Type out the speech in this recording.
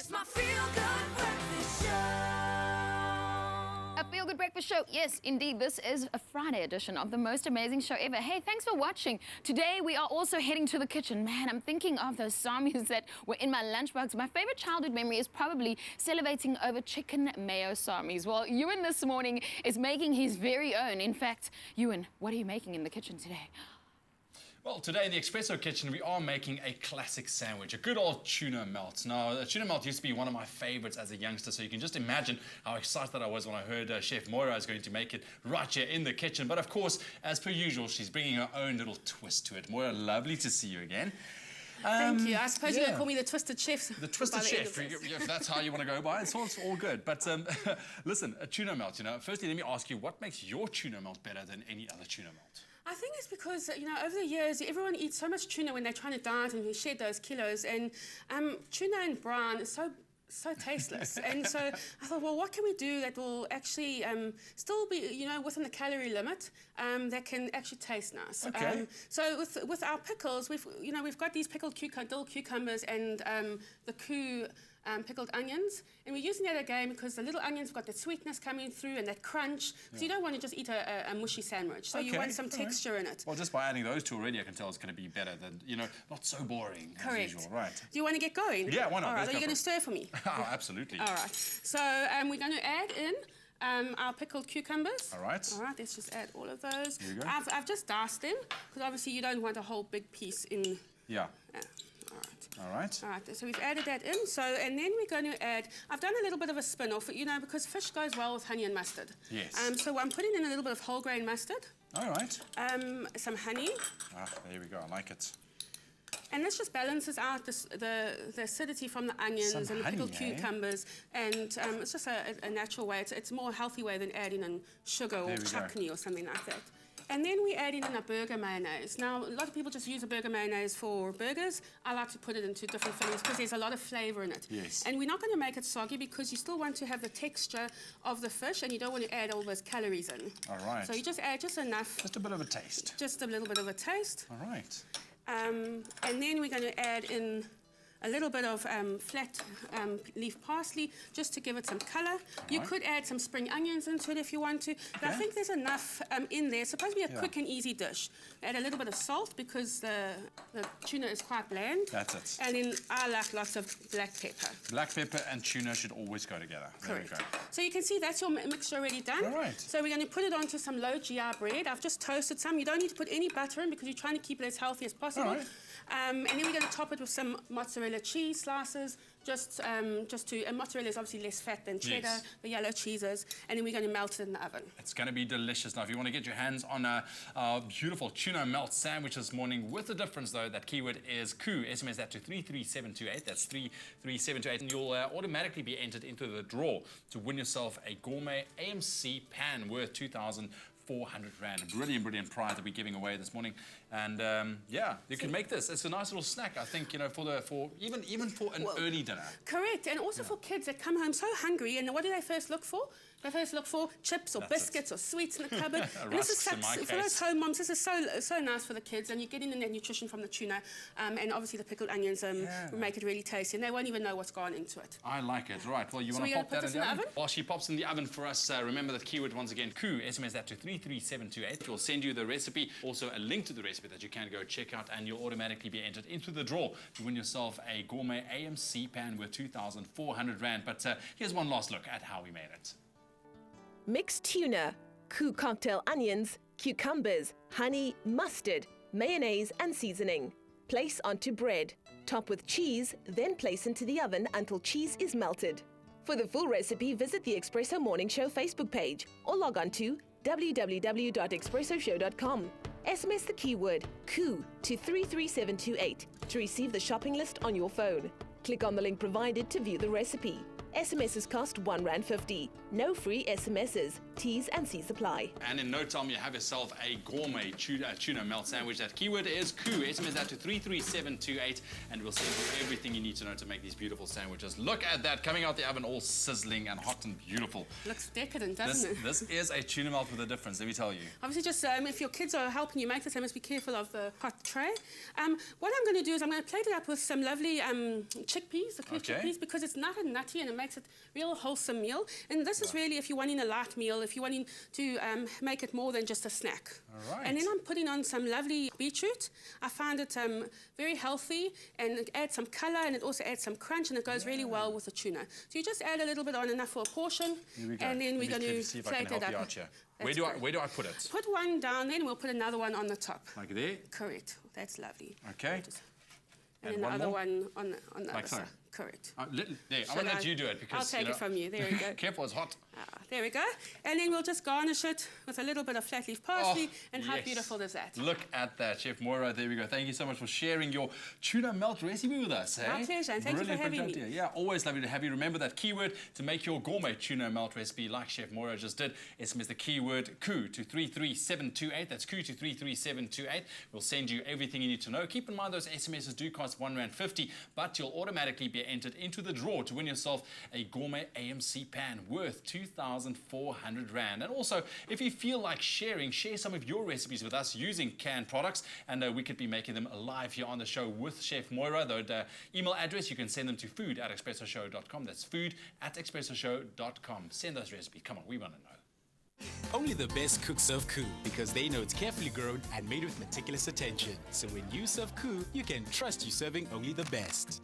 It's my feel-good breakfast show. A feel-good breakfast show. Yes, indeed, this is a Friday edition of the most amazing show ever. Hey, thanks for watching. Today, we are also heading to the kitchen. Man, I'm thinking of those sarmies that were in my lunchbox. My favorite childhood memory is probably salivating over chicken mayo sarmies. Well, Ewan this morning is making his very own. In fact, Ewan, what are you making in the kitchen today? Well, today in the Espresso Kitchen, we are making a classic sandwich, a good old tuna melt. Now, the tuna melt used to be one of my favorites as a youngster, so you can just imagine how excited I was when I heard Chef Moira is going to make it right here in the kitchen. But of course, as per usual, she's bringing her own little twist to it. Moira, lovely to see you again. Thank you. I suppose you're going to call me the Twisted Chef. The Twisted Chef, if that's how you want to go by it, so it's all good. But listen, a tuna melt, firstly, let me ask you, what makes your tuna melt better than any other tuna melt? I think it's because, over the years, everyone eats so much tuna when they're trying to diet and shed those kilos. And tuna and brown is so tasteless. And so I thought, well, what can we do that will actually still be, within the calorie limit, that can actually taste nice. Okay. So with our pickles, we've got these pickled dill cucumbers and the pickled onions, and we're using that again because the little onions have got the sweetness coming through and that crunch. So you don't want to just eat a mushy sandwich. So you want some texture in it. Well, just by adding those two already, I can tell it's going to be better than, not so boring as usual. Right. Do you want to get going? Yeah, why not? All right, are you going to stir for me? Oh, absolutely. All right. So we're going to add in our pickled cucumbers. All right. All right, let's just add all of those. Here you go. I've just diced them because obviously you don't want a whole big piece in. Yeah. All right. All right. All right, so we've added that in. So, and then we're going to add, I've done a little bit of a spin-off, because fish goes well with honey and mustard. Yes. So I'm putting in a little bit of whole grain mustard. All right. Some honey. Ah, there we go, I like it. And this just balances out the acidity from the onions and the pickled cucumbers. And it's just a natural way. It's a more healthy way than adding in sugar or chutney or something like that. And then we add in a burger mayonnaise. Now, a lot of people just use a burger mayonnaise for burgers. I like to put it into different fillings because there's a lot of flavour in it. Yes. And we're not going to make it soggy because you still want to have the texture of the fish and you don't want to add all those calories in. All right. So you just add just enough. Just a bit of a taste. Just a little bit of a taste. All right. And then we're going to add in a little bit of flat leaf parsley just to give it some colour. You could add some spring onions into it if you want to. But I think there's enough in there. It's supposed to be a quick and easy dish. Add a little bit of salt because the tuna is quite bland. That's it. And then I like lots of black pepper. Black pepper and tuna should always go together. Correct. There we go. So you can see that's your mixture already done. All right. So we're going to put it onto some low GI bread. I've just toasted some. You don't need to put any butter in because you're trying to keep it as healthy as possible. All right. And then we're going to top it with some mozzarella cheese slices, and mozzarella is obviously less fat than cheddar, the yellow cheeses, and then we're going to melt it in the oven. It's going to be delicious. Now, if you want to get your hands on a beautiful tuna melt sandwich this morning, with the difference, though, that keyword is KOO. SMS that to 33728. That's 33728, and you'll automatically be entered into the draw to win yourself a gourmet AMC pan worth 2,400 Rand. A brilliant prize that we're giving away this morning. And you can make this. It's a nice little snack, I think, even for an early dinner. Correct. And also for kids that come home so hungry, and what do they first look for? They first look for chips or biscuits or sweets in the cupboard. And this is for those home moms, this is so nice for the kids, and you're getting in that nutrition from the tuna, and obviously the pickled onions make it really tasty, and they won't even know what's gone into it. I like it. Right. Well, you want to pop that in the oven? While she pops in the oven for us, remember the keyword once again, KOO. SMS that to 33728. We'll send you the recipe, also a link to the recipe that you can go check out, and you'll automatically be entered into the draw to win yourself a gourmet AMC pan worth 2,400 Rand. But here's one last look at how we made it. Mixed tuna, KOO cocktail onions, cucumbers, honey, mustard, mayonnaise and seasoning. Place onto bread. Top with cheese, then place into the oven until cheese is melted. For the full recipe, visit the Espresso Morning Show Facebook page or log on to www.expressoshow.com. SMS the keyword KOO to 33728 to receive the shopping list on your phone. Click on the link provided to view the recipe. SMSs cost R1.50. No free SMSs. T's and C's apply. And in no time, you have yourself a gourmet tuna melt sandwich. That keyword is KOO. SMS that to 33728, and we'll send you everything you need to know to make these beautiful sandwiches. Look at that, coming out the oven all sizzling and hot and beautiful. Looks decadent, doesn't it? This is a tuna melt with a difference, let me tell you. Obviously, just if your kids are helping you make this, must be careful of the hot tray. What I'm going to do is I'm going to plate it up with some lovely chickpeas, the clear chickpeas, because it's not a nutty and it makes it a real wholesome meal. And this is really if you're wanting a light meal, if you're wanting to make it more than just a snack. All right. And then I'm putting on some lovely beetroot. I find it very healthy, and it adds some colour, and it also adds some crunch, and it goes really well with the tuna. So you just add a little bit on, enough for a portion, and then we're going to plate it up. Where do I put it? Put one down, then we'll put another one on the top. Like there? Correct. That's lovely. Okay. And then the other one on the other side. Correct. I'm going to let you do it because I'll take it from you. There we go. Careful, it's hot. There we go. And then we'll just garnish it with a little bit of flat leaf parsley. And how beautiful is that? Look at that, Chef Moira. There we go. Thank you so much for sharing your tuna melt recipe with us. My pleasure, and thank you for having me. Yeah, always lovely to have you. Remember that keyword to make your gourmet tuna melt recipe like Chef Moira just did. SMS the keyword KOO to 33728. That's KOO to 33728. We'll send you everything you need to know. Keep in mind those SMSs do cost R1.50, but you'll automatically be entered into the draw to win yourself a gourmet AMC pan worth 2,400 Rand. And also, if you feel like sharing, share some of your recipes with us using canned products, and we could be making them live here on the show with Chef Moira. The email address, you can send them to food@expressoshow.com. That's food@expressoshow.com. Send those recipes. Come on, we want to know. Only the best cooks serve KOO because they know it's carefully grown and made with meticulous attention. So when you serve KOO, you can trust you're serving only the best.